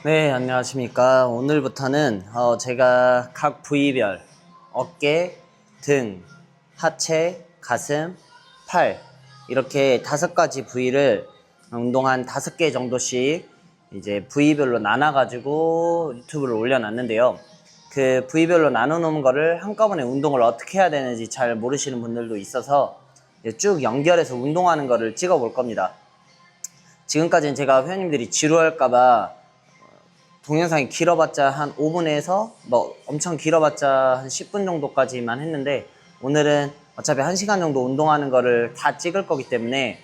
네, 안녕하십니까. 오늘부터는 제가 각 부위별 어깨, 등, 하체, 가슴, 팔 이렇게 5가지 부위를 운동 한 5개 정도씩 이제 부위별로 나눠가지고 유튜브를 올려놨는데요. 그 부위별로 나눠놓은 거를 한꺼번에 운동을 어떻게 해야 되는지 잘 모르시는 분들도 있어서 쭉 연결해서 운동하는 거를 찍어 볼 겁니다. 지금까지는 제가 회원님들이 지루할까봐 동영상이 길어봤자 한 5분에서 엄청 길어봤자 한 10분 정도까지만 했는데, 오늘은 어차피 1시간 정도 운동하는 거를 다 찍을 거기 때문에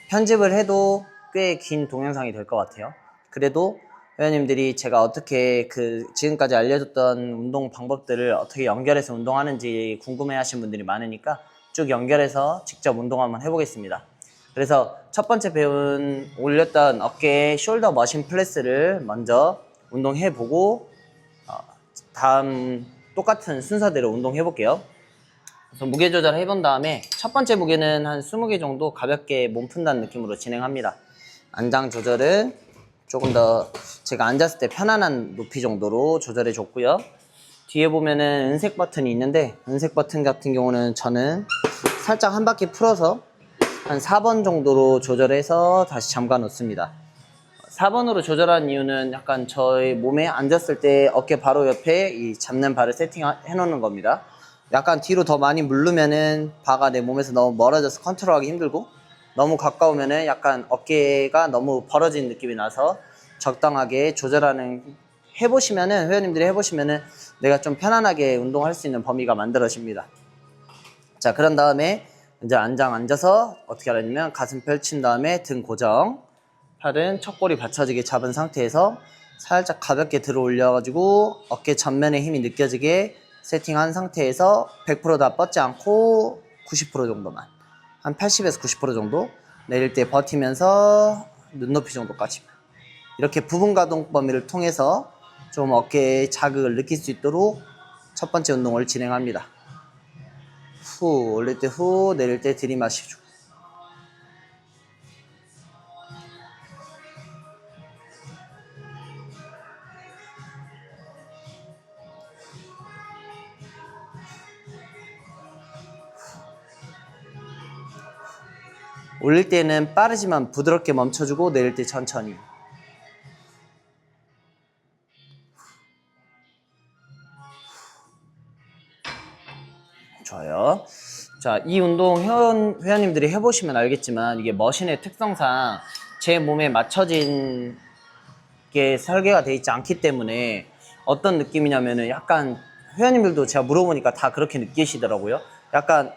편집을 해도 꽤 긴 동영상이 될 것 같아요. 그래도 회원님들이 제가 어떻게 지금까지 알려줬던 운동 방법들을 어떻게 연결해서 운동하는지 궁금해 하신 분들이 많으니까 쭉 연결해서 직접 운동 한번 해보겠습니다. 그래서 첫 번째 올렸던 어깨 숄더 머신 프레스를 먼저 운동해보고 다음 똑같은 순서대로 운동해볼게요. 그래서 무게 조절을 해본 다음에 첫 번째 무게는 한 20개 정도 가볍게 몸 푼다는 느낌으로 진행합니다. 안장 조절은 조금 더 제가 앉았을 때 편안한 높이 정도로 조절해 줬고요. 뒤에 보면은 은색 버튼이 있는데, 은색 버튼 같은 경우는 저는 살짝 한 바퀴 풀어서 한 4번 정도로 조절해서 다시 잠가 놓습니다. 4번으로 조절한 이유는 약간 저희 몸에 앉았을 때 어깨 바로 옆에 이 잡는 바를 세팅해 놓는 겁니다. 약간 뒤로 더 많이 누르면은 바가 내 몸에서 너무 멀어져서 컨트롤하기 힘들고, 너무 가까우면은 약간 어깨가 너무 벌어진 느낌이 나서 적당하게 해보시면은, 회원님들이 해보시면은 내가 좀 편안하게 운동할 수 있는 범위가 만들어집니다. 자, 그런 다음에 이제 앉아서 어떻게 하냐면 가슴 펼친 다음에 등 고정, 팔은 척골이 받쳐지게 잡은 상태에서 살짝 가볍게 들어 올려가지고 어깨 전면에 힘이 느껴지게 세팅한 상태에서 100% 다 뻗지 않고 90% 정도만, 한 80에서 90% 정도 내릴 때 버티면서 눈높이 정도까지, 이렇게 부분 가동 범위를 통해서 좀 어깨에 자극을 느낄 수 있도록 첫 번째 운동을 진행합니다. 후 올릴 때 후, 내릴 때 들이마시고. 올릴 때는 빠르지만 부드럽게 멈춰주고, 내릴 때 천천히. 좋아요. 자, 이 운동 회원님들이 해보시면 알겠지만 이게 머신의 특성상 제 몸에 맞춰진 게 설계가 되어 있지 않기 때문에 어떤 느낌이냐면은, 약간 회원님들도 제가 물어보니까 다 그렇게 느끼시더라고요. 약간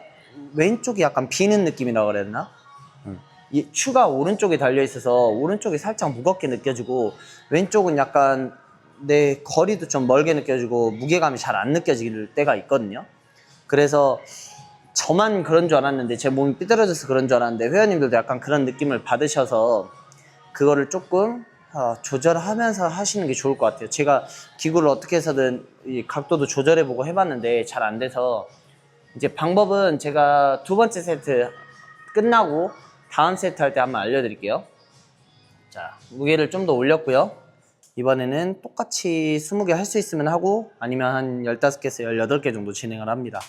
왼쪽이 약간 비는 느낌이라고 그래야 되나? 이 추가 오른쪽에 달려 있어서 오른쪽이 살짝 무겁게 느껴지고, 왼쪽은 약간 내 거리도 좀 멀게 느껴지고 무게감이 잘 안 느껴질 때가 있거든요. 그래서 저만 그런 줄 알았는데, 제 몸이 삐뚤어져서 그런 줄 알았는데, 회원님들도 약간 그런 느낌을 받으셔서 그거를 조금 조절하면서 하시는 게 좋을 것 같아요. 제가 기구를 어떻게 해서든 이 각도도 조절해보고 해봤는데 잘 안 돼서, 이제 방법은 제가 두 번째 세트 끝나고 다음 세트 할 때 한번 알려드릴게요. 자, 무게를 좀 더 올렸고요. 이번에는 똑같이 20개 할 수 있으면 하고, 아니면 한 15개에서 18개 정도 진행을 합니다.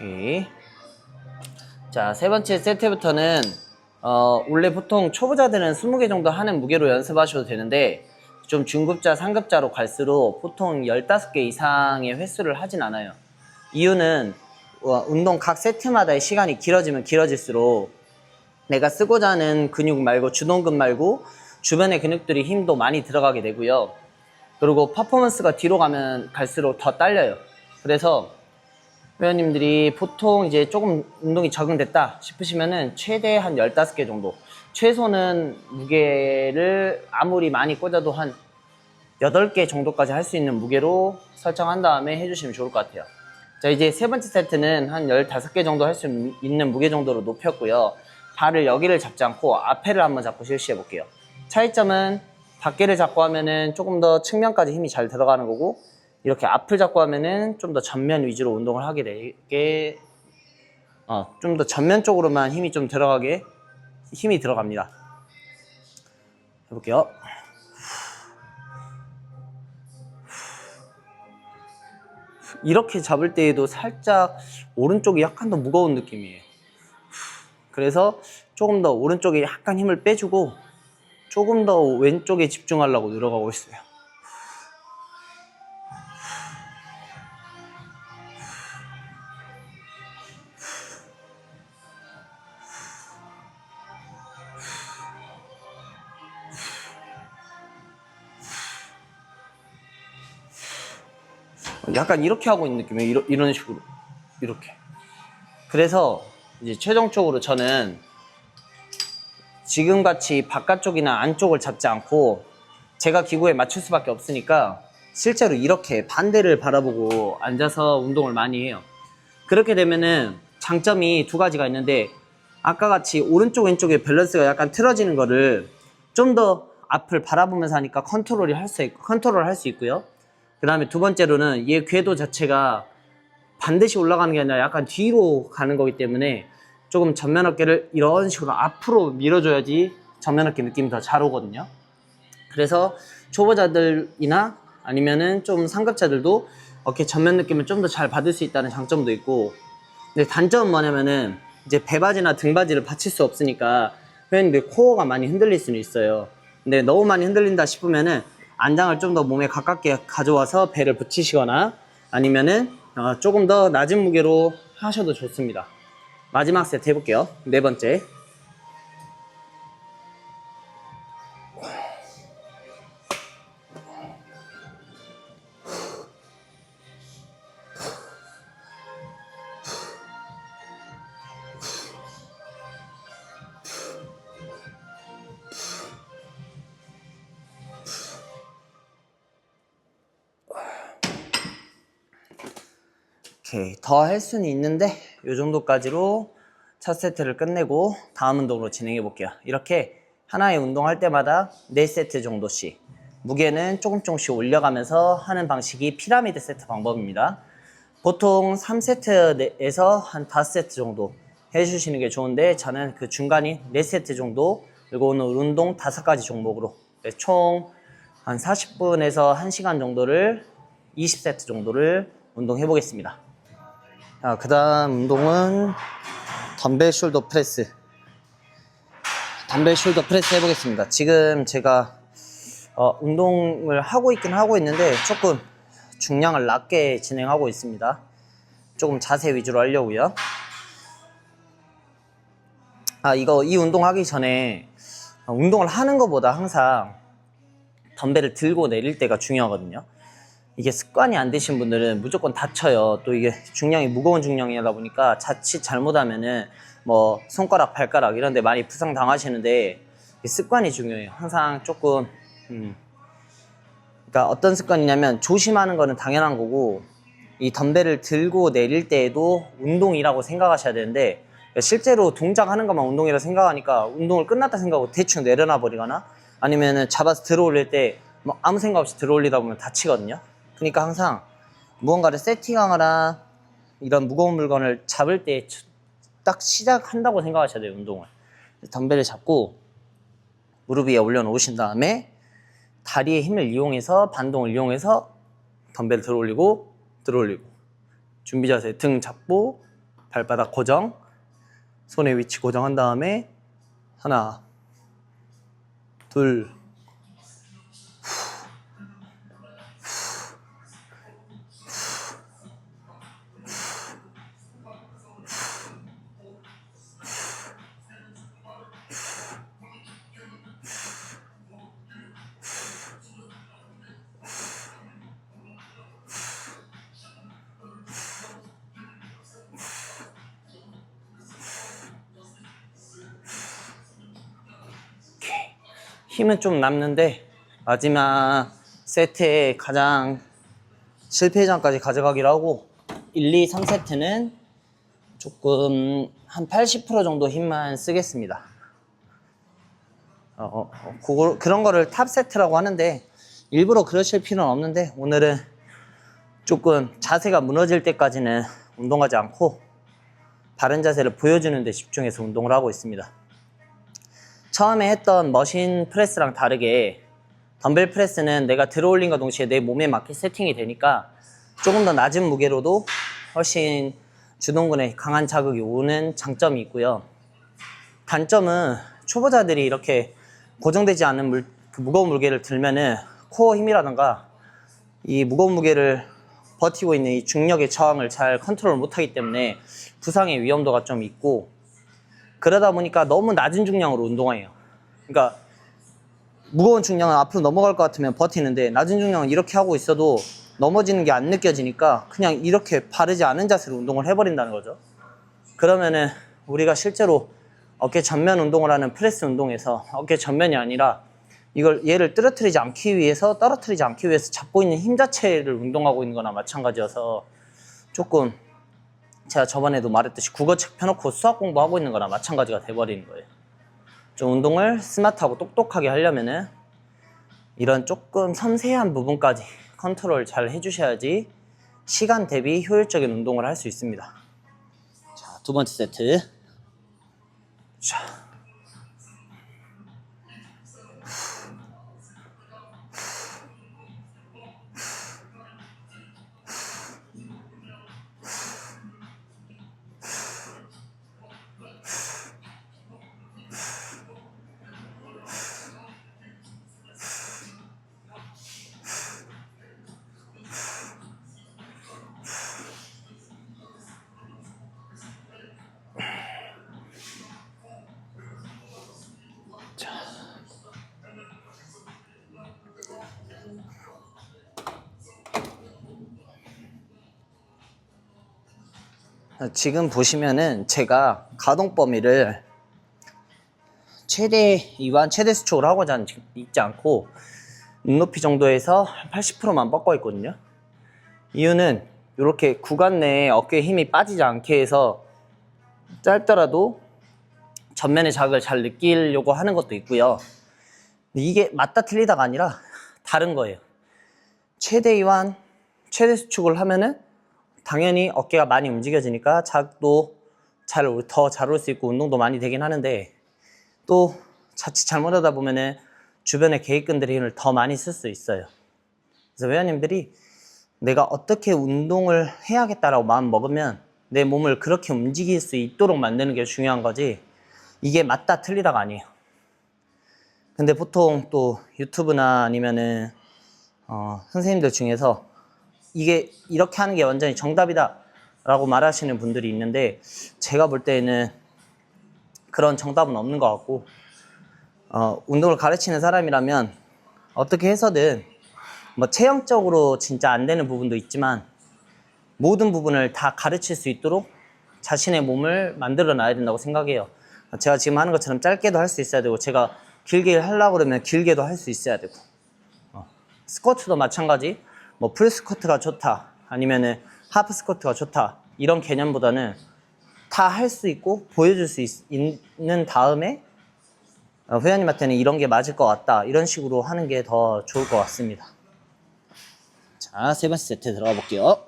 오케이. 자, 세 번째 세트부터는 원래 보통 초보자들은 20개 정도 하는 무게로 연습하셔도 되는데, 좀 중급자, 상급자로 갈수록 보통 15개 이상의 횟수를 하진 않아요. 이유는 운동 각 세트마다의 시간이 길어지면 길어질수록 내가 쓰고자 하는 근육 말고, 주동근 말고 주변의 근육들이 힘도 많이 들어가게 되고요. 그리고 퍼포먼스가 뒤로 가면 갈수록 더 딸려요. 그래서 회원님들이 보통 이제 조금 운동이 적응됐다 싶으시면은 최대 한 15개 정도, 최소는 무게를 아무리 많이 꽂아도 한 8개 정도까지 할 수 있는 무게로 설정한 다음에 해주시면 좋을 것 같아요. 자, 이제 세 번째 세트는 한 15개 정도 할 수 있는 무게 정도로 높였고요. 발을 여기를 잡지 않고 앞에를 한번 잡고 실시해 볼게요. 차이점은 밖에를 잡고 하면은 조금 더 측면까지 힘이 잘 들어가는 거고, 이렇게 앞을 잡고 하면은 좀 더 전면 위주로 운동을 하게 되게 좀 더 전면 쪽으로만 힘이 좀 들어가게 힘이 들어갑니다. 해볼게요. 이렇게 잡을 때에도 살짝 오른쪽이 약간 더 무거운 느낌이에요. 그래서 조금 더 오른쪽에 약간 힘을 빼주고 조금 더 왼쪽에 집중하려고 노력하고 있어요. 약간 이렇게 하고 있는 느낌이에요. 이런 식으로. 이렇게. 그래서 이제 최종적으로 저는 지금같이 바깥쪽이나 안쪽을 잡지 않고 제가 기구에 맞출 수밖에 없으니까 실제로 이렇게 반대를 바라보고 앉아서 운동을 많이 해요. 그렇게 되면은 장점이 두 가지가 있는데, 아까 같이 오른쪽 왼쪽의 밸런스가 약간 틀어지는 거를 좀 더 앞을 바라보면서 하니까 컨트롤 할 수 있고요. 그 다음에 두 번째로는 얘 궤도 자체가 반드시 올라가는 게 아니라 약간 뒤로 가는 거기 때문에 조금 전면 어깨를 이런 식으로 앞으로 밀어줘야지 전면 어깨 느낌이 더 잘 오거든요. 그래서 초보자들이나 아니면은 좀 상급자들도 어깨 전면 느낌을 좀 더 잘 받을 수 있다는 장점도 있고, 근데 단점은 뭐냐면은 이제 배바지나 등바지를 받칠 수 없으니까 회원님들 코어가 많이 흔들릴 수는 있어요. 근데 너무 많이 흔들린다 싶으면은 안장을 좀 더 몸에 가깝게 가져와서 배를 붙이시거나 아니면은 조금 더 낮은 무게로 하셔도 좋습니다. 마지막 세트 해볼게요. 네 번째. 오케이, 더 할 수는 있는데 이 정도까지로 첫 세트를 끝내고 다음 운동으로 진행해 볼게요. 이렇게 하나의 운동할 때마다 4세트 정도씩 무게는 조금씩 올려가면서 하는 방식이 피라미드 세트 방법입니다. 보통 3세트에서 한 5세트 정도 해주시는 게 좋은데, 저는 그 중간인 4세트 정도, 그리고 오늘 운동 5가지 종목으로 총 한 40분에서 1시간 정도를 20세트 정도를 운동해 보겠습니다. 그 다음 운동은 덤벨 숄더 프레스 해보겠습니다. 지금 제가 운동을 하고 있긴 하고 있는데 조금 중량을 낮게 진행하고 있습니다. 조금 자세 위주로 하려고요. 이 운동 하기 전에 운동을 하는 것보다 항상 덤벨을 들고 내릴 때가 중요하거든요. 이게 습관이 안 되신 분들은 무조건 다쳐요. 또 이게 중량이 무거운 중량이다 보니까 자칫 잘못하면은 뭐 손가락, 발가락 이런 데 많이 부상 당하시는데, 습관이 중요해요. 항상 조금 그러니까 어떤 습관이냐면, 조심하는 거는 당연한 거고 이 덤벨을 들고 내릴 때에도 운동이라고 생각하셔야 되는데, 실제로 동작하는 것만 운동이라고 생각하니까 운동을 끝났다 생각하고 대충 내려놔 버리거나 아니면은 잡아서 들어 올릴 때 뭐 아무 생각 없이 들어 올리다 보면 다치거든요. 그러니까 항상 무언가를 세팅하거나 이런 무거운 물건을 잡을 때 딱 시작한다고 생각하셔야 돼요, 운동을. 덤벨을 잡고 무릎 위에 올려놓으신 다음에 다리의 힘을 이용해서, 반동을 이용해서 덤벨을 들어 올리고 준비 자세, 등 잡고 발바닥 고정, 손의 위치 고정한 다음에 하나, 둘, 힘은 좀 남는데 마지막 세트에 가장 실패전까지 가져가기로 하고 1, 2, 3세트는 조금 한 80% 정도 힘만 쓰겠습니다. 그런 거를 탑 세트라고 하는데 일부러 그러실 필요는 없는데 오늘은 조금 자세가 무너질 때까지는 운동하지 않고 바른 자세를 보여주는 데 집중해서 운동을 하고 있습니다. 처음에 했던 머신 프레스랑 다르게 덤벨 프레스는 내가 들어올린과 동시에 내 몸에 맞게 세팅이 되니까 조금 더 낮은 무게로도 훨씬 주동근에 강한 자극이 오는 장점이 있고요. 단점은 초보자들이 이렇게 고정되지 않은 무거운 무게를 들면은 코어 힘이라던가 이 무거운 무게를 버티고 있는 이 중력의 저항을 잘 컨트롤 못하기 때문에 부상의 위험도가 좀 있고, 그러다 보니까 너무 낮은 중량으로 운동해요. 그러니까 무거운 중량은 앞으로 넘어갈 것 같으면 버티는데 낮은 중량은 이렇게 하고 있어도 넘어지는 게 안 느껴지니까 그냥 이렇게 바르지 않은 자세로 운동을 해버린다는 거죠. 그러면은 우리가 실제로 어깨 전면 운동을 하는 프레스 운동에서 어깨 전면이 아니라 이걸 얘를 떨어뜨리지 않기 위해서 잡고 있는 힘 자체를 운동하고 있는 거나 마찬가지여서 조금 제가 저번에도 말했듯이 국어책 펴놓고 수학 공부하고 있는 거나 마찬가지가 돼버리는 거예요. 좀 운동을 스마트하고 똑똑하게 하려면은 이런 조금 섬세한 부분까지 컨트롤 잘 해주셔야지 시간 대비 효율적인 운동을 할 수 있습니다. 자, 두 번째 세트. 자. 지금 보시면은 제가 가동 범위를 최대 이완, 최대 수축을 하고자 있지 않고 눈높이 정도에서 80%만 뻗고 있거든요. 이유는 이렇게 구간 내에 어깨에 힘이 빠지지 않게 해서 짧더라도 전면의 자극을 잘 느끼려고 하는 것도 있고요. 이게 맞다 틀리다가 아니라 다른 거예요. 최대 이완, 최대 수축을 하면은 당연히 어깨가 많이 움직여지니까 자극도 더 잘 올 수 있고 운동도 많이 되긴 하는데, 또 자칫 잘못하다 보면은 주변의 개입근들의 힘을 더 많이 쓸 수 있어요. 그래서 회원님들이 내가 어떻게 운동을 해야겠다라고 마음 먹으면 내 몸을 그렇게 움직일 수 있도록 만드는 게 중요한 거지, 이게 맞다 틀리다가 아니에요. 근데 보통 또 유튜브나 아니면은 선생님들 중에서 이게 이렇게 하는 게 완전히 정답이다 라고 말하시는 분들이 있는데, 제가 볼 때는 그런 정답은 없는 것 같고, 운동을 가르치는 사람이라면 어떻게 해서든 뭐 체형적으로 진짜 안 되는 부분도 있지만 모든 부분을 다 가르칠 수 있도록 자신의 몸을 만들어 놔야 된다고 생각해요. 제가 지금 하는 것처럼 짧게도 할 수 있어야 되고, 제가 길게 하려고 그러면 길게도 할 수 있어야 되고, 스쿼트도 마찬가지, 뭐 풀스쿼트가 좋다 아니면은 하프 스쿼트가 좋다 이런 개념보다는 다 할 수 있고 보여줄 수 있는 다음에 회원님한테는 이런 게 맞을 것 같다 이런 식으로 하는 게 더 좋을 것 같습니다. 자, 세 번째 세트 들어가 볼게요.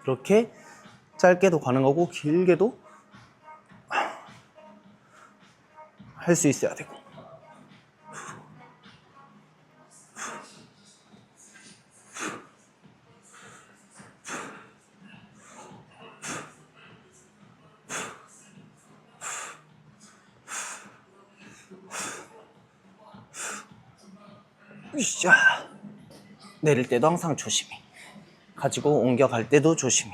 이렇게 짧게도 가능하고 길게도 할 수 있어야 되고, 으쌰. 내릴 때도 항상 조심히 가지고 옮겨갈 때도 조심히,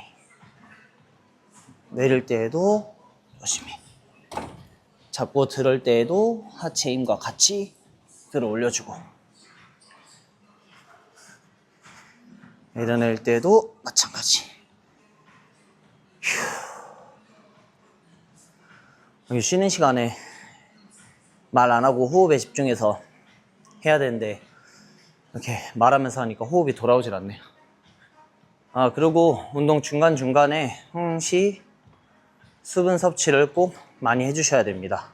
내릴 때에도 조심히, 잡고 들을 때에도 하체 힘과 같이 들어 올려주고, 내려낼 때도 마찬가지. 여기 쉬는 시간에 말 안 하고 호흡에 집중해서 해야 되는데 이렇게 말하면서 하니까 호흡이 돌아오질 않네요. 아, 그리고 운동 중간중간에 항시 수분 섭취를 꼭 많이 해주셔야 됩니다.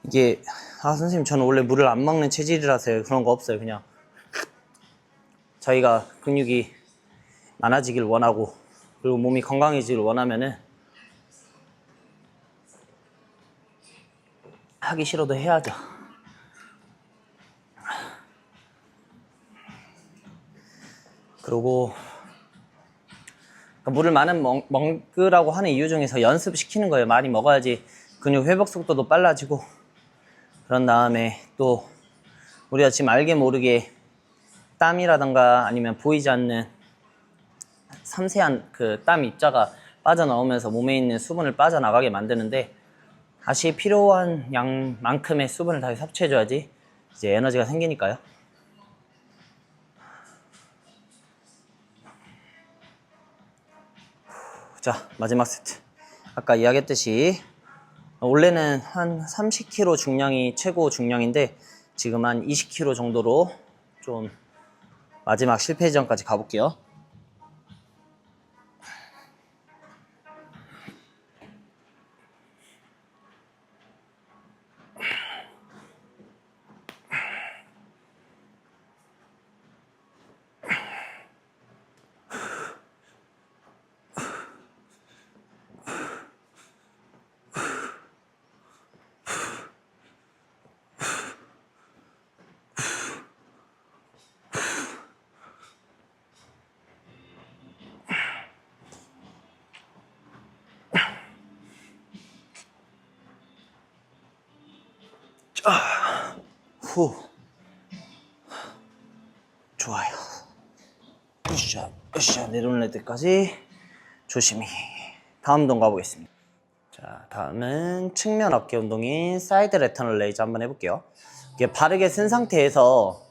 이게 선생님 저는 원래 물을 안 먹는 체질이라서 그런 거 없어요. 그냥 저희가 근육이 많아지길 원하고 그리고 몸이 건강해지길 원하면은 하기 싫어도 해야죠. 그리고 물을 많이 먹으라고 하는 이유 중에서 연습시키는 거예요. 많이 먹어야지 근육 회복 속도도 빨라지고, 그런 다음에 또 우리가 지금 알게 모르게 땀이라던가 아니면 보이지 않는 섬세한 그 땀 입자가 빠져나오면서 몸에 있는 수분을 빠져나가게 만드는데, 다시 필요한 양만큼의 수분을 다시 섭취해줘야지 이제 에너지가 생기니까요. 자, 마지막 세트. 아까 이야기했듯이 원래는 한 30kg 중량이 최고 중량인데 지금 한 20kg 정도로 좀 마지막 실패 지점까지 가볼게요. 후. 좋아요. 으쌰, 으쌰. 내려올 때까지 조심히. 다음 운동 가보겠습니다. 자, 다음은 측면 어깨 운동인 사이드 레터널 레이즈 한번 해볼게요. 이게 바르게 쓴 상태에서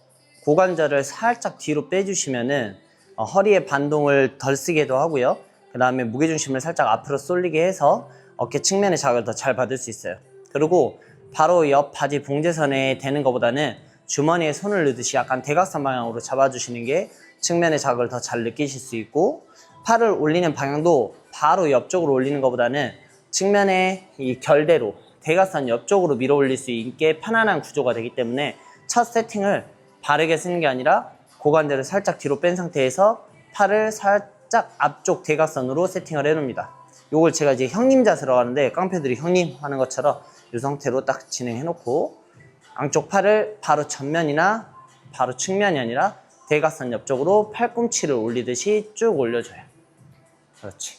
고관절을 살짝 뒤로 빼주시면은 허리에 반동을 덜 쓰게도 하고요. 그 다음에 무게중심을 살짝 앞으로 쏠리게 해서 어깨 측면의 자극을 더 잘 받을 수 있어요. 그리고 바로 옆 바지 봉제선에 대는 것보다는 주머니에 손을 넣듯이 약간 대각선 방향으로 잡아주시는 게 측면의 자극을 더 잘 느끼실 수 있고, 팔을 올리는 방향도 바로 옆쪽으로 올리는 것보다는 측면에 이 결대로 대각선 옆쪽으로 밀어 올릴 수 있게 편안한 구조가 되기 때문에 첫 세팅을 바르게 쓰는 게 아니라 고관절을 살짝 뒤로 뺀 상태에서 팔을 살짝 앞쪽 대각선으로 세팅을 해놓습니다. 요걸 제가 이제 형님 자세라고 하는데, 깡패들이 형님 하는 것처럼 이 상태로 딱 진행해 놓고 양쪽 팔을 바로 전면이나 바로 측면이 아니라 대각선 옆쪽으로 팔꿈치를 올리듯이 쭉 올려줘요. 그렇지.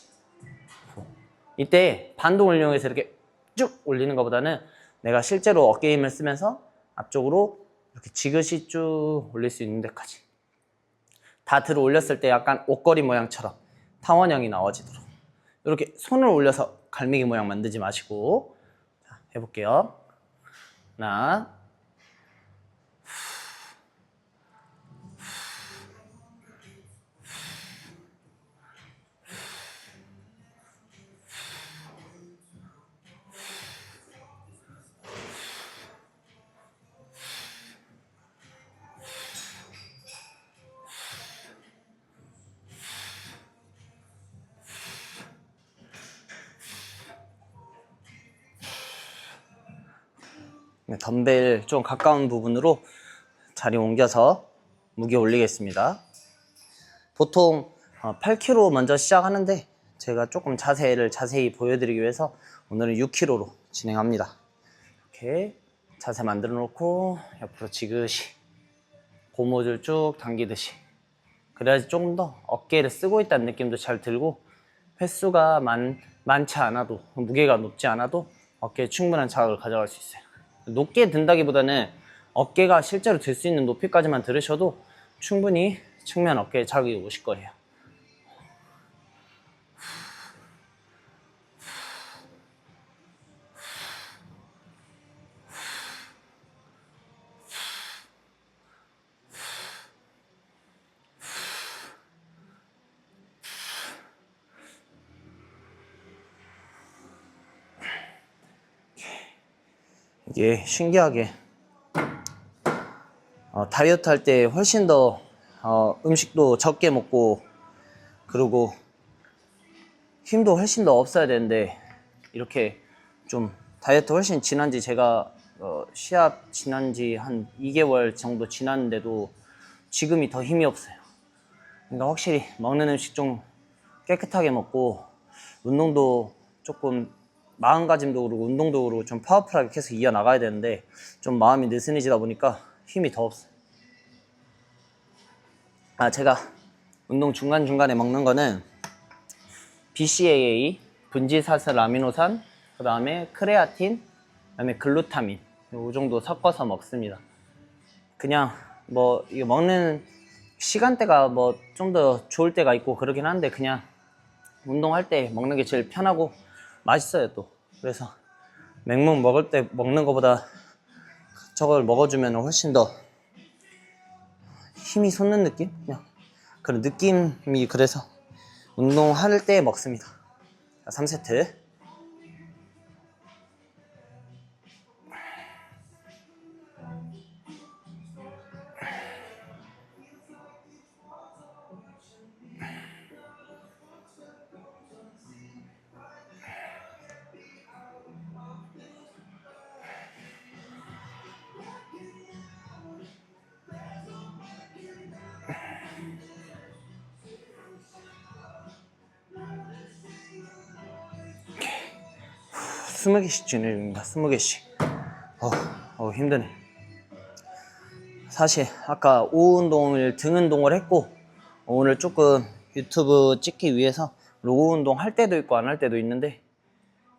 이때 반동을 이용해서 이렇게 쭉 올리는 것보다는 내가 실제로 어깨 힘을 쓰면서 앞쪽으로 이렇게 지그시 쭉 올릴 수 있는 데까지, 다 들어 올렸을 때 약간 옷걸이 모양처럼 타원형이 나와지도록 이렇게 손을 올려서 갈매기 모양 만들지 마시고. 자, 해볼게요. 하나, 덤벨 좀 가까운 부분으로 자리 옮겨서 무게 올리겠습니다. 보통 8kg 먼저 시작하는데 제가 조금 자세를 자세히 보여드리기 위해서 오늘은 6kg로 진행합니다. 이렇게 자세 만들어 놓고 옆으로 지그시 고무줄 쭉 당기듯이, 그래야지 조금 더 어깨를 쓰고 있다는 느낌도 잘 들고, 횟수가 많지 않아도, 무게가 높지 않아도 어깨에 충분한 자극을 가져갈 수 있어요. 높게 든다기보다는 어깨가 실제로 들 수 있는 높이까지만 들으셔도 충분히 측면 어깨에 자극이 오실 거예요. 이게 신기하게 다이어트 할 때 훨씬 더 음식도 적게 먹고 그리고 힘도 훨씬 더 없어야 되는데 이렇게 좀 다이어트 훨씬 지난지 제가 시합 지난지 한 2개월 정도 지났는데도 지금이 더 힘이 없어요. 그러니까 확실히 먹는 음식 좀 깨끗하게 먹고 운동도 조금 마음가짐도 그렇고 운동도 그렇고 좀 파워풀하게 계속 이어나가야 되는데 좀 마음이 느슨해지다 보니까 힘이 더 없어요. 제가 운동 중간중간에 먹는 거는 BCAA, 분지사슬 아미노산, 그 다음에 크레아틴, 그 다음에 글루타민 이 정도 섞어서 먹습니다. 그냥 뭐 이거 먹는 시간대가 뭐 좀 더 좋을 때가 있고 그러긴 한데 그냥 운동할 때 먹는 게 제일 편하고 맛있어요 또. 그래서 맹목 먹을 때 먹는 것보다 저걸 먹어주면 훨씬 더 힘이 솟는 느낌? 그냥 그런 느낌이 그래서 운동할 때 먹습니다. 자, 3세트. 스무 개씩 진행입니다. 20개씩. 힘드네. 사실 아까 오후 운동을 등 운동을 했고 오늘 조금 유튜브 찍기 위해서 오후 운동 할 때도 있고 안 할 때도 있는데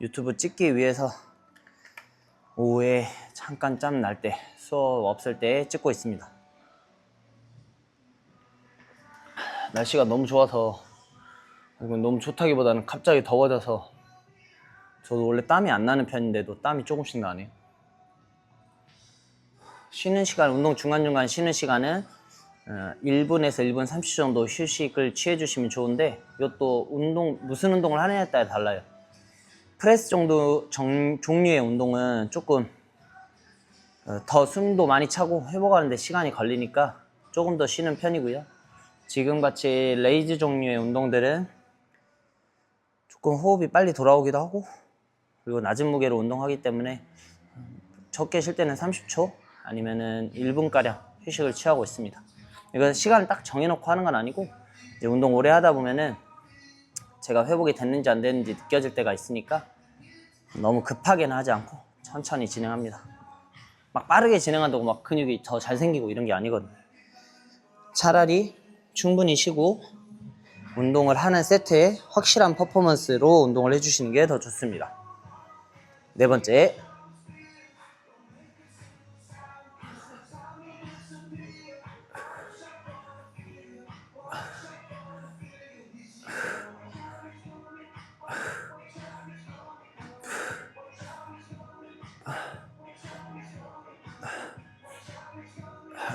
유튜브 찍기 위해서 오후에 잠깐 짬 날 때 수업 없을 때 찍고 있습니다. 날씨가 너무 좋아서 너무 좋다기보다는 갑자기 더워져서 저도 원래 땀이 안 나는 편인데도 땀이 조금씩 나네요. 쉬는 시간, 운동 중간중간 쉬는 시간은 1분에서 1분 30초 정도 휴식을 취해 주시면 좋은데 이것도 무슨 운동을 하느냐에 따라 달라요. 프레스 정도 종류의 운동은 조금 더 숨도 많이 차고 회복하는데 시간이 걸리니까 조금 더 쉬는 편이고요. 지금같이 레이즈 종류의 운동들은 조금 호흡이 빨리 돌아오기도 하고 그리고 낮은 무게로 운동하기 때문에 적게 쉴 때는 30초 아니면은 1분가량 휴식을 취하고 있습니다. 이건 시간을 딱 정해놓고 하는 건 아니고 이제 운동 오래 하다 보면은 제가 회복이 됐는지 안 됐는지 느껴질 때가 있으니까 너무 급하게는 하지 않고 천천히 진행합니다. 막 빠르게 진행한다고 막 근육이 더 잘생기고 이런 게 아니거든요. 차라리 충분히 쉬고 운동을 하는 세트에 확실한 퍼포먼스로 운동을 해주시는 게 더 좋습니다. 네 번째,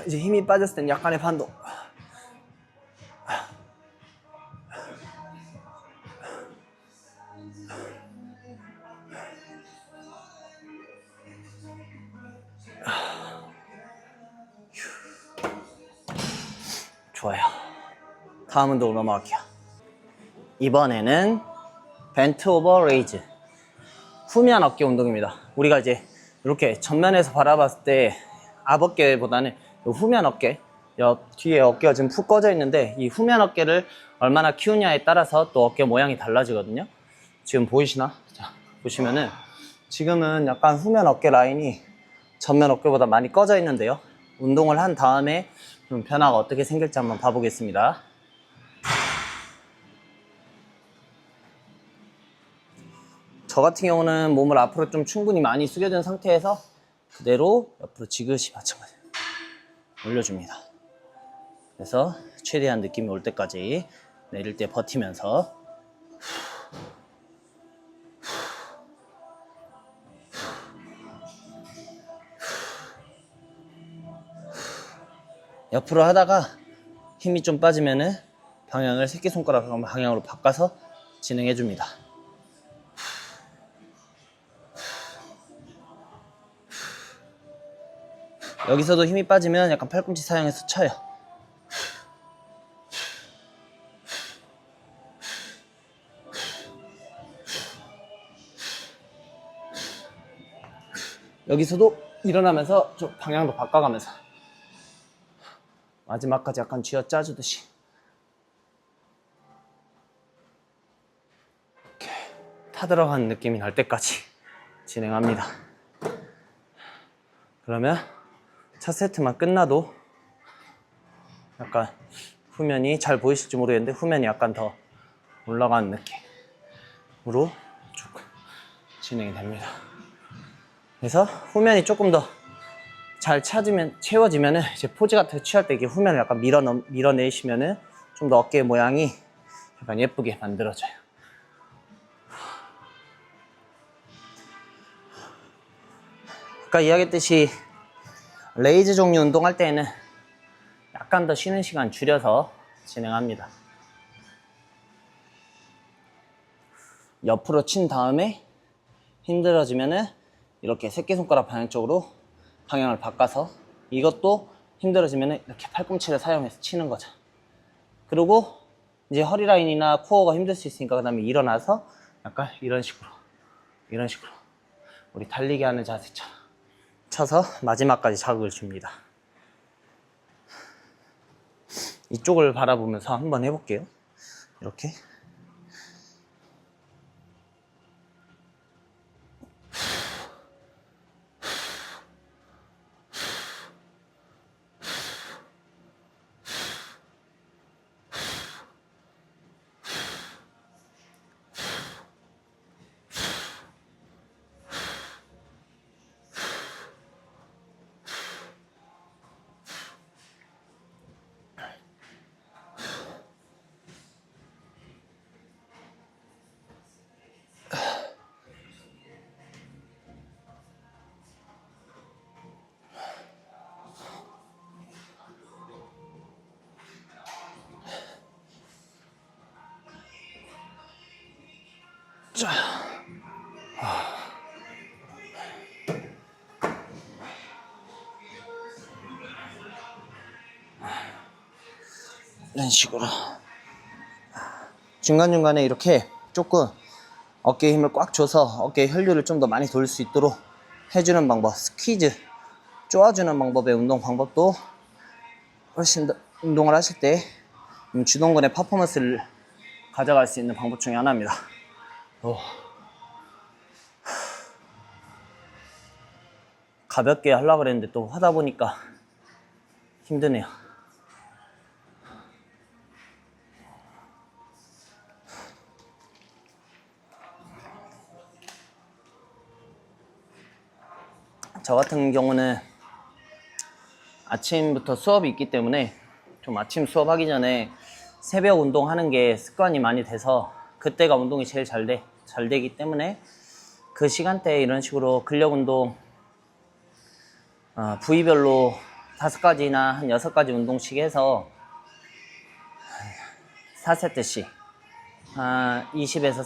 이제 힘이 빠졌을 땐 약간의 반동. 좋아요. 다음 운동으로 넘어갈게요. 이번에는 벤트 오버 레이즈 후면 어깨 운동입니다. 우리가 이제 이렇게 전면에서 바라봤을 때 앞어깨보다는 후면 어깨, 옆 뒤에 어깨가 지금 푹 꺼져 있는데 이 후면 어깨를 얼마나 키우냐에 따라서 또 어깨 모양이 달라지거든요. 지금 보이시나? 자, 보시면은 지금은 약간 후면 어깨 라인이 전면 어깨보다 많이 꺼져 있는데요. 운동을 한 다음에 좀 변화가 어떻게 생길지 한번 봐보겠습니다. 저 같은 경우는 몸을 앞으로 좀 충분히 많이 숙여준 상태에서 그대로 옆으로 지그시 마찬가지 올려줍니다. 그래서 최대한 느낌이 올 때까지 내릴 때 버티면서 옆으로 하다가 힘이 좀 빠지면은 방향을 새끼손가락 방향으로 바꿔서 진행해 줍니다. 여기서도 힘이 빠지면 약간 팔꿈치 사용해서 쳐요. 여기서도 일어나면서 좀 방향도 바꿔가면서 마지막까지 약간 쥐어 짜주듯이 이렇게 타들어가는 느낌이 날 때까지 진행합니다. 그러면 첫 세트만 끝나도 약간 후면이 잘 보이실지 모르겠는데 후면이 약간 더 올라가는 느낌으로 쭉 진행이 됩니다. 그래서 후면이 조금 더 잘 채워지면은 이제 포즈 같은 거 취할 때 이렇게 후면을 약간 밀어내시면은 좀 더 어깨 모양이 약간 예쁘게 만들어져요. 아까 이야기했듯이 레이즈 종류 운동할 때에는 약간 더 쉬는 시간 줄여서 진행합니다. 옆으로 친 다음에 힘들어지면은 이렇게 새끼손가락 방향 쪽으로 방향을 바꿔서, 이것도 힘들어지면은 이렇게 팔꿈치를 사용해서 치는 거죠. 그리고 이제 허리 라인이나 코어가 힘들 수 있으니까 그 다음에 일어나서 약간 이런 식으로 우리 달리기 하는 자세처럼 쳐서 마지막까지 자극을 줍니다. 이쪽을 바라보면서 한번 해볼게요. 이렇게 자, 이런 식으로 중간중간에 이렇게 조금 어깨에 힘을 꽉 줘서 어깨에 혈류를 좀 더 많이 돌릴 수 있도록 해주는 방법, 스퀴즈 쪼아주는 방법의 운동 방법도 훨씬 더 운동을 하실 때 주동근의 퍼포먼스를 가져갈 수 있는 방법 중에 하나입니다. 가볍게 하려고 그랬는데 또 하다 보니까 힘드네요. 저 같은 경우는 아침부터 수업이 있기 때문에 좀 아침 수업하기 전에 새벽 운동하는 게 습관이 많이 돼서 그때가 운동이 제일 잘 되기 때문에 그 시간대에 이런 식으로 근력 운동 부위별로 5가지나 한 6가지 운동씩 해서 4세트씩 20에서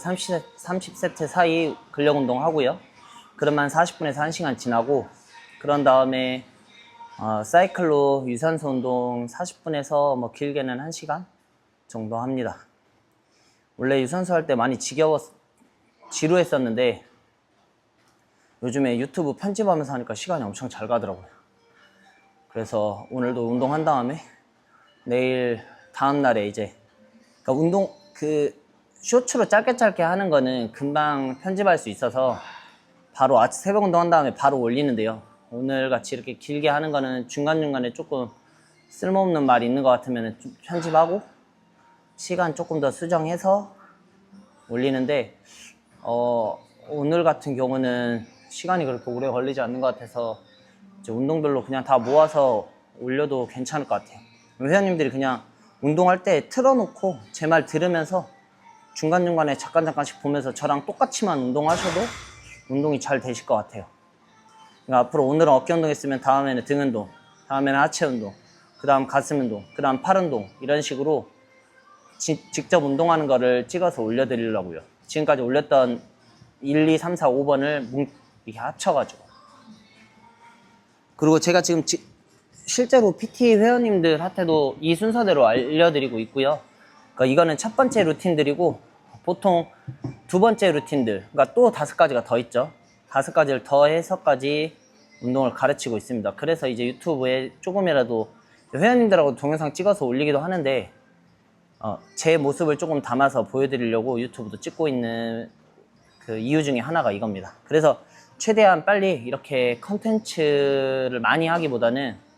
30세트 사이 근력 운동 하고요. 그러면 40분에서 1시간 지나고, 그런 다음에 사이클로 유산소 운동 40분에서 뭐 길게는 1시간 정도 합니다. 원래 유산소 할 때 많이 지루했었는데 요즘에 유튜브 편집하면서 하니까 시간이 엄청 잘 가더라고요. 그래서 오늘도 운동한 다음에 내일 다음날에 이제 그러니까 쇼츠로 짧게 하는 거는 금방 편집할 수 있어서 바로 새벽 운동한 다음에 바로 올리는데요. 오늘 같이 이렇게 길게 하는 거는 중간중간에 조금 쓸모없는 말이 있는 것 같으면 좀 편집하고 시간 조금 더 수정해서 올리는데 오늘 같은 경우는 시간이 그렇게 오래 걸리지 않는 것 같아서 이제 운동별로 그냥 다 모아서 올려도 괜찮을 것 같아요. 회원님들이 그냥 운동할 때 틀어놓고 제 말 들으면서 중간중간에 잠깐씩 보면서 저랑 똑같이만 운동하셔도 운동이 잘 되실 것 같아요. 그러니까 앞으로 오늘은 어깨 운동 했으면 다음에는 등 운동, 다음에는 하체 운동, 그 다음 가슴 운동, 그 다음 팔 운동, 이런 식으로 직접 운동하는 거를 찍어서 올려드리려고요. 지금까지 올렸던 1, 2, 3, 4, 5번을 이렇게 합쳐가지고. 그리고 제가 지금 실제로 PT 회원님들한테도 이 순서대로 알려드리고 있고요. 그러니까 이거는 첫 번째 루틴들이고, 보통 두 번째 루틴들, 그러니까 또 5가지가 더 있죠. 5가지를 더해서까지 운동을 가르치고 있습니다. 그래서 이제 유튜브에 조금이라도 회원님들하고 동영상 찍어서 올리기도 하는데, 제 모습을 조금 담아서 보여드리려고 유튜브도 찍고 있는 그 이유 중에 하나가 이겁니다. 그래서 최대한 빨리 이렇게 컨텐츠를 많이 하기보다는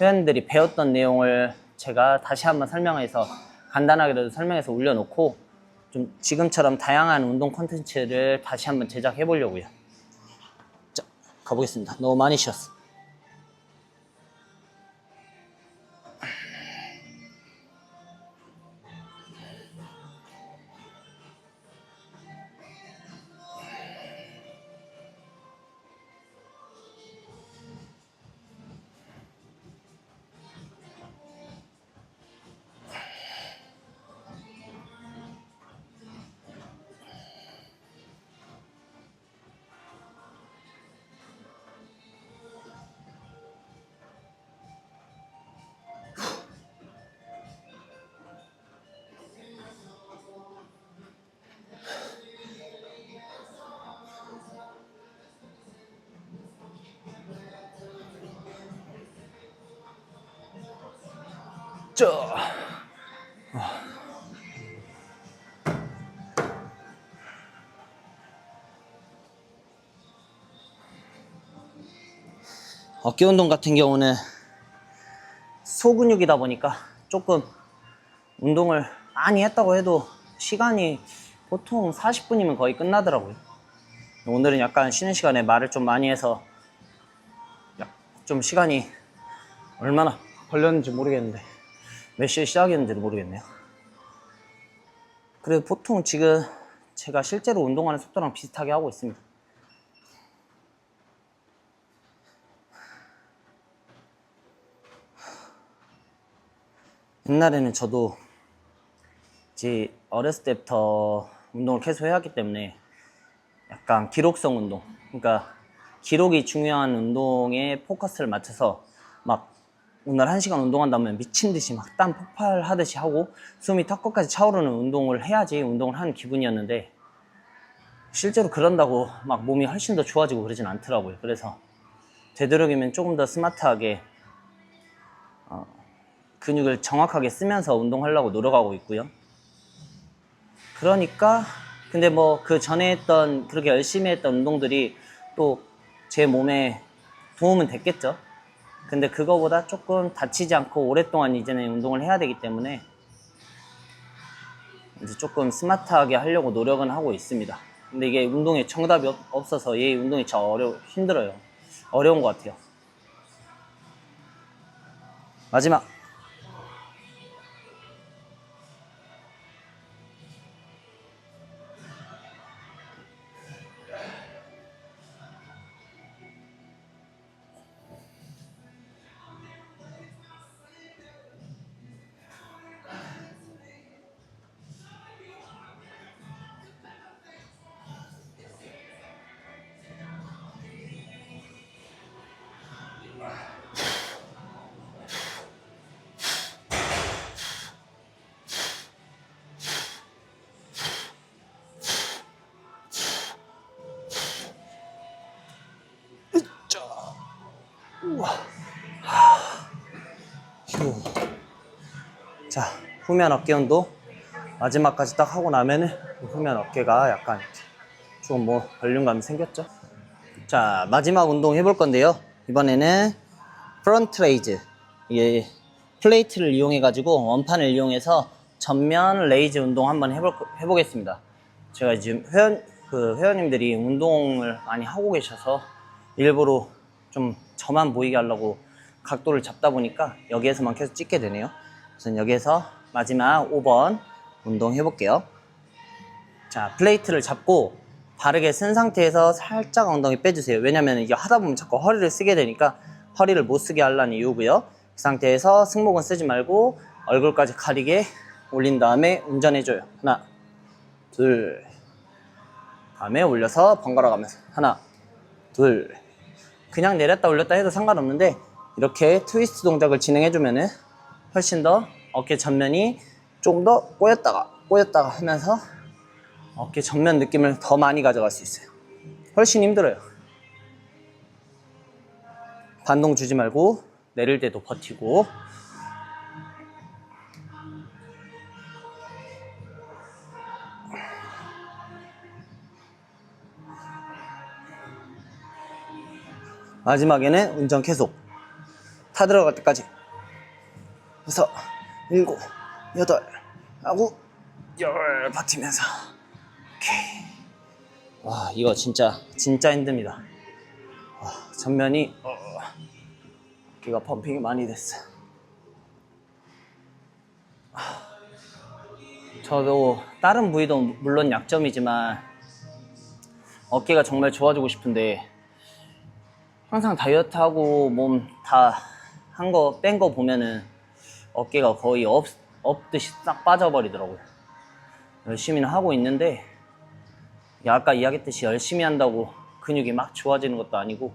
회원들이 배웠던 내용을 제가 다시 한번 설명해서 간단하게라도 설명해서 올려놓고, 좀 지금처럼 다양한 운동 컨텐츠를 다시 한번 제작해 보려고요. 자, 가보겠습니다. 너무 많이 쉬었어. 어깨 운동 같은 경우는 소근육이다 보니까 조금 운동을 많이 했다고 해도 시간이 보통 40분이면 거의 끝나더라고요. 오늘은 약간 쉬는 시간에 말을 좀 많이 해서 좀 시간이 얼마나 걸렸는지 모르겠는데 몇 시에 시작했는지도 모르겠네요. 그래도 보통 지금 제가 실제로 운동하는 속도랑 비슷하게 하고 있습니다. 옛날에는 저도 이제 어렸을 때부터 운동을 계속 해왔기 때문에 약간 기록성 운동, 그러니까 기록이 중요한 운동에 포커스를 맞춰서 막 오늘 1시간 운동한다면 미친듯이 막 땀 폭발하듯이 하고 숨이 턱끝까지 차오르는 운동을 해야지 운동을 하는 기분이었는데, 실제로 그런다고 막 몸이 훨씬 더 좋아지고 그러진 않더라고요. 그래서 되도록이면 조금 더 스마트하게 근육을 정확하게 쓰면서 운동하려고 노력하고 있고요. 그러니까 근데 뭐 그 전에 했던 그렇게 열심히 했던 운동들이 또 제 몸에 도움은 됐겠죠. 근데 그거보다 조금 다치지 않고 오랫동안 이제는 운동을 해야 되기 때문에 이제 조금 스마트하게 하려고 노력은 하고 있습니다. 근데 이게 운동에 정답이 없어서 이 운동이 참 힘들어요. 어려운 것 같아요. 마지막. 자, 후면 어깨 운동 마지막까지 딱 하고 나면은 후면 어깨가 약간 좀 뭐 볼륨감이 생겼죠. 자, 마지막 운동 해볼 건데요. 이번에는 프론트 레이즈, 이게 플레이트를 이용해 가지고 원판을 이용해서 전면 레이즈 운동 한번 해보겠습니다. 제가 지금 회원님들이 운동을 많이 하고 계셔서 일부러 좀 저만 보이게 하려고 각도를 잡다 보니까 여기에서만 계속 찍게 되네요. 우선 여기에서 마지막 5번 운동 해볼게요. 자, 플레이트를 잡고 바르게 쓴 상태에서 살짝 엉덩이 빼주세요. 왜냐면 이게 하다 보면 자꾸 허리를 쓰게 되니까 허리를 못 쓰게 하려는 이유고요. 그 상태에서 승모근 쓰지 말고 얼굴까지 가리게 올린 다음에 운전해줘요. 하나, 둘, 다음에 올려서 번갈아 가면서 하나, 둘. 그냥 내렸다 올렸다 해도 상관없는데 이렇게 트위스트 동작을 진행해주면은 훨씬 더 어깨 전면이 좀 더 꼬였다가 하면서 어깨 전면 느낌을 더 많이 가져갈 수 있어요. 훨씬 힘들어요. 반동 주지 말고 내릴 때도 버티고. 마지막에는 운전 계속 타 들어갈 때까지 그래서 7, 8 하고 10 버티면서. 오케이. 와, 이거 진짜 힘듭니다. 와, 전면이 어깨가 펌핑이 많이 됐어. 저도 다른 부위도 물론 약점이지만 어깨가 정말 좋아지고 싶은데 항상 다이어트하고 몸 다 한 거 뺀 거 보면은 어깨가 거의 없듯이 싹 빠져버리더라고요. 열심히는 하고 있는데 아까 이야기했듯이 열심히 한다고 근육이 막 좋아지는 것도 아니고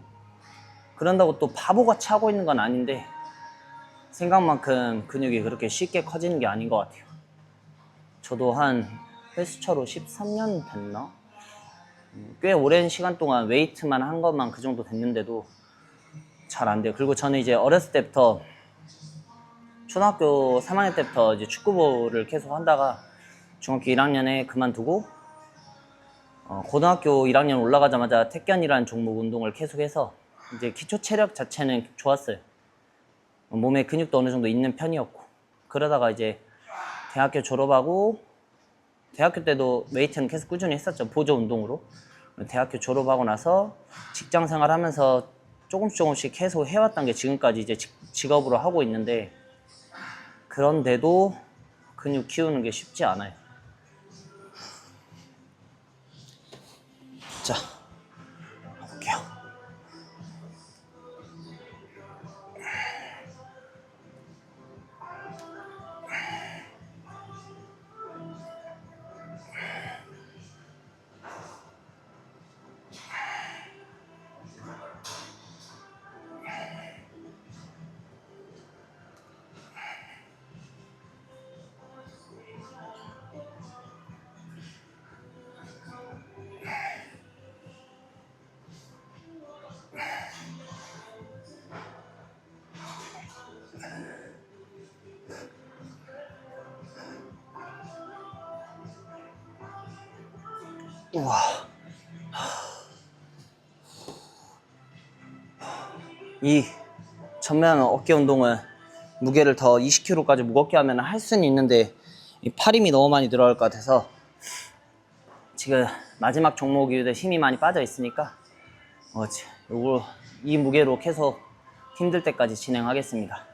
그런다고 또 바보같이 하고 있는 건 아닌데 생각만큼 근육이 그렇게 쉽게 커지는 게 아닌 것 같아요. 저도 한 헬스처로 13년 됐나? 꽤 오랜 시간 동안 웨이트만 한 것만 그 정도 됐는데도 잘 안 돼요. 그리고 저는 이제 어렸을 때부터 초등학교 3학년 때부터 이제 축구부를 계속 하다가 중학교 1학년에 그만두고 고등학교 1학년 올라가자마자 태권이라는 종목 운동을 계속해서 이제 기초 체력 자체는 좋았어요. 몸에 근육도 어느 정도 있는 편이었고 그러다가 이제 대학교 졸업하고 대학교 때도 웨이트는 계속 꾸준히 했었죠. 보조 운동으로. 대학교 졸업하고 나서 직장 생활하면서 조금씩 계속 해왔던 게 지금까지 이제 직업으로 하고 있는데 그런데도 근육 키우는 게 쉽지 않아요. 자, 볼게요. 우와. 이 전면 어깨 운동은 무게를 더 20kg까지 무겁게 하면 할 수는 있는데 이 팔 힘이 너무 많이 들어갈 것 같아서 지금 마지막 종목이유대 힘이 많이 빠져 있으니까 요거 이 무게로 계속 힘들 때까지 진행하겠습니다.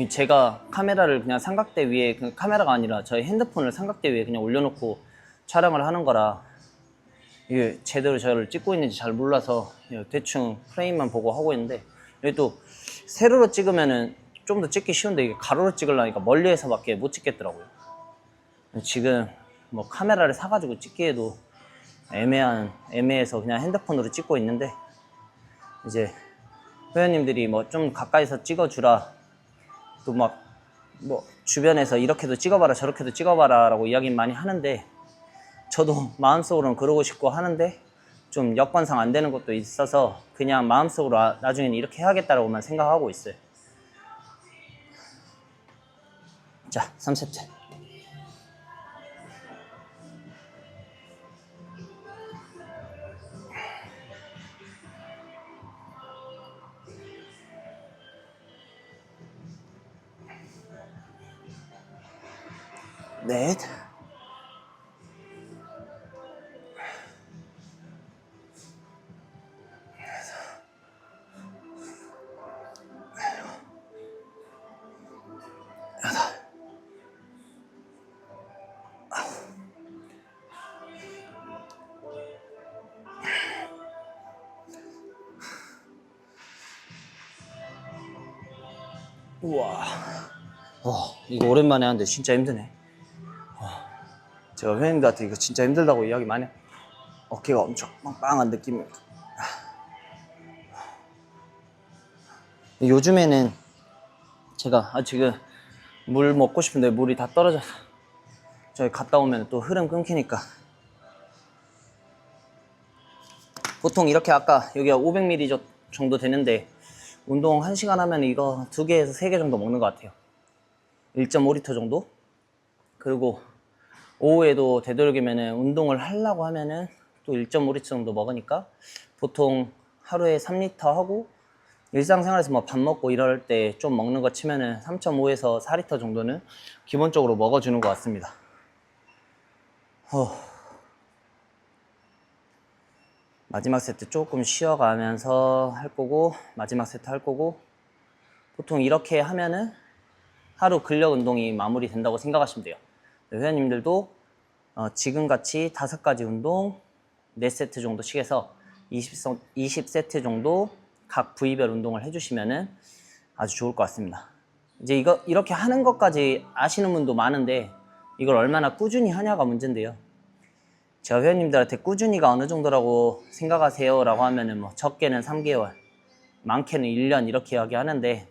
제가 카메라를 그냥 삼각대 위에, 카메라가 아니라 저희 핸드폰을 삼각대 위에 그냥 올려놓고 촬영을 하는 거라 이게 제대로 저를 찍고 있는지 잘 몰라서 대충 프레임만 보고 하고 있는데 여기 또 세로로 찍으면은 좀 더 찍기 쉬운데 이게 가로로 찍으려니까 멀리에서밖에 못 찍겠더라고요. 지금 뭐 카메라를 사가지고 찍기에도 애매해서 그냥 핸드폰으로 찍고 있는데 이제 회원님들이 뭐 좀 가까이서 찍어주라 또 막 뭐 주변에서 이렇게도 찍어봐라 저렇게도 찍어봐라 라고 이야기 많이 하는데 저도 마음속으로는 그러고 싶고 하는데 좀 여건상 안 되는 것도 있어서 그냥 마음속으로 나중에는 이렇게 해야겠다라고만 생각하고 있어요. 자, 3세트. 넷. 우와. 이거 오랜만에 하는데 진짜 힘드네. 제가 회원님들한테 이거 진짜 힘들다고 이야기 많이 해요. 어깨가 엄청 빵빵한 느낌입니다. 요즘에는 제가 지금 물 먹고 싶은데 물이 다 떨어져서 저기 갔다 오면 또 흐름 끊기니까 보통 이렇게 아까 여기가 500ml 정도 되는데 운동 1시간 하면 이거 2개에서 3개 정도 먹는 것 같아요. 1.5L 정도? 그리고 오후에도 되도록이면 운동을 하려고 하면은 또 1.5L 정도 먹으니까 보통 하루에 3L 하고 일상생활에서 뭐 밥 먹고 이럴 때 좀 먹는 거 치면은 3.5에서 4L 정도는 기본적으로 먹어주는 것 같습니다. 마지막 세트 조금 쉬어가면서 할 거고, 마지막 세트 할 거고, 보통 이렇게 하면은 하루 근력 운동이 마무리 된다고 생각하시면 돼요. 회원님들도 지금같이 5가지 운동 4세트 정도씩 해서 20세트 정도 각 부위별 운동을 해주시면은 아주 좋을 것 같습니다. 이제 이렇게 하는 것까지 아시는 분도 많은데 이걸 얼마나 꾸준히 하냐가 문제인데요. 제가 회원님들한테 꾸준히가 어느 정도라고 생각하세요? 라고 하면은 뭐 적게는 3개월, 많게는 1년 이렇게 이야기하는데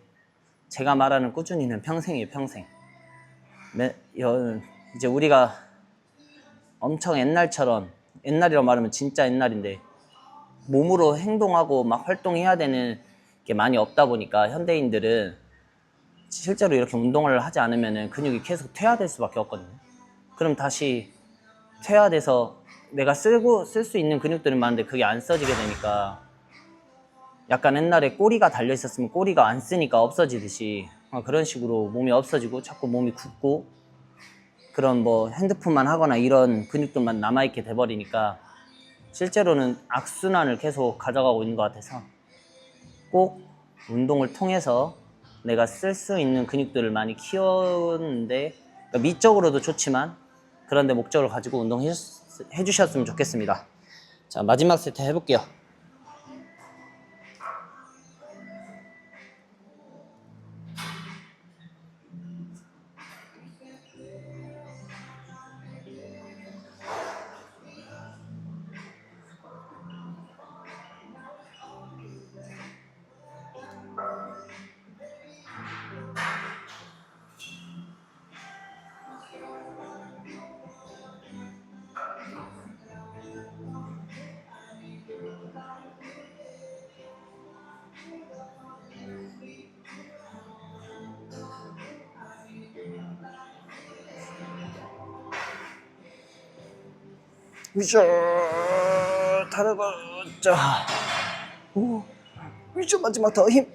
제가 말하는 꾸준히는 평생이에요, 평생. 이제 우리가 엄청 옛날처럼, 옛날이라고 말하면 진짜 옛날인데 몸으로 행동하고 막 활동해야 되는 게 많이 없다 보니까 현대인들은 실제로 이렇게 운동을 하지 않으면 근육이 계속 퇴화될 수밖에 없거든요. 그럼 다시 퇴화돼서 내가 쓸 수 있는 근육들은 많은데 그게 안 써지게 되니까 약간 옛날에 꼬리가 달려 있었으면 꼬리가 안 쓰니까 없어지듯이 그런 식으로 몸이 없어지고 자꾸 몸이 굳고 그런 뭐 핸드폰만 하거나 이런 근육들만 남아있게 돼버리니까 실제로는 악순환을 계속 가져가고 있는 것 같아서 꼭 운동을 통해서 내가 쓸 수 있는 근육들을 많이 키우는데 그러니까 미적으로도 좋지만 그런데 목적을 가지고 운동해 주셨으면 좋겠습니다. 자, 마지막 세트 해볼게요. 위저 다르고자 오 위저 마지막 더 힘.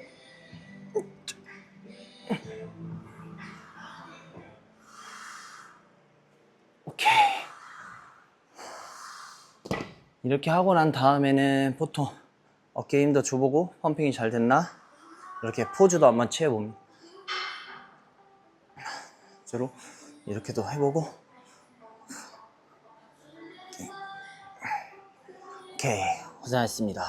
오케이. 이렇게 하고 난 다음에는 보통 어깨 힘도 줘보고 펌핑이 잘 됐나 이렇게 포즈도 한번 취해봅니다. 저로 이렇게도 해보고 오케이 고생하셨습니다.